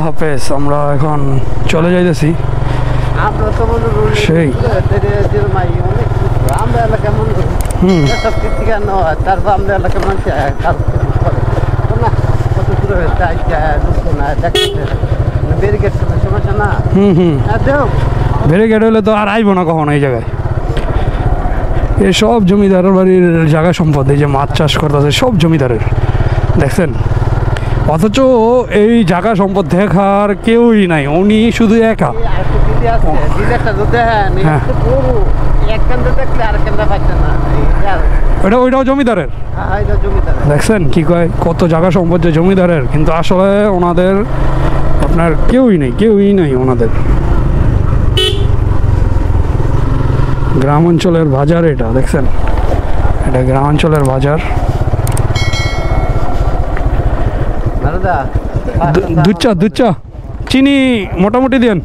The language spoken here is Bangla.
হাফেজ। আমরা এখন চলে যাইতেছি সেই তারপর আমরা এলাকার মানুষ ব্যারিকেড সমস্যা না। ব্যারিকেড হলে তো আর আইব না কখনো এই জায়গায়। এই সব জমিদারের বাড়ির জায়গা সম্পদ, এই যে মাছ চাষ করতেছে সব জমিদারের, দেখছেন। অথচ এই জায়গা সম্পদ দেখার কেউই নাই, উনি শুধু একা। ওইটাও জমিদারের, দেখছেন কি কয়, কত জায়গা সম্পদ যে জমিদারের, কিন্তু আসলে ওনাদের আপনার কেউই নেই ওনাদের। গ্রাম অঞ্চলের বাজার এটা, দেখছেন, এটা গ্রাম অঞ্চলের বাজার। দুধ চা চিনি মোটামুটি দেন।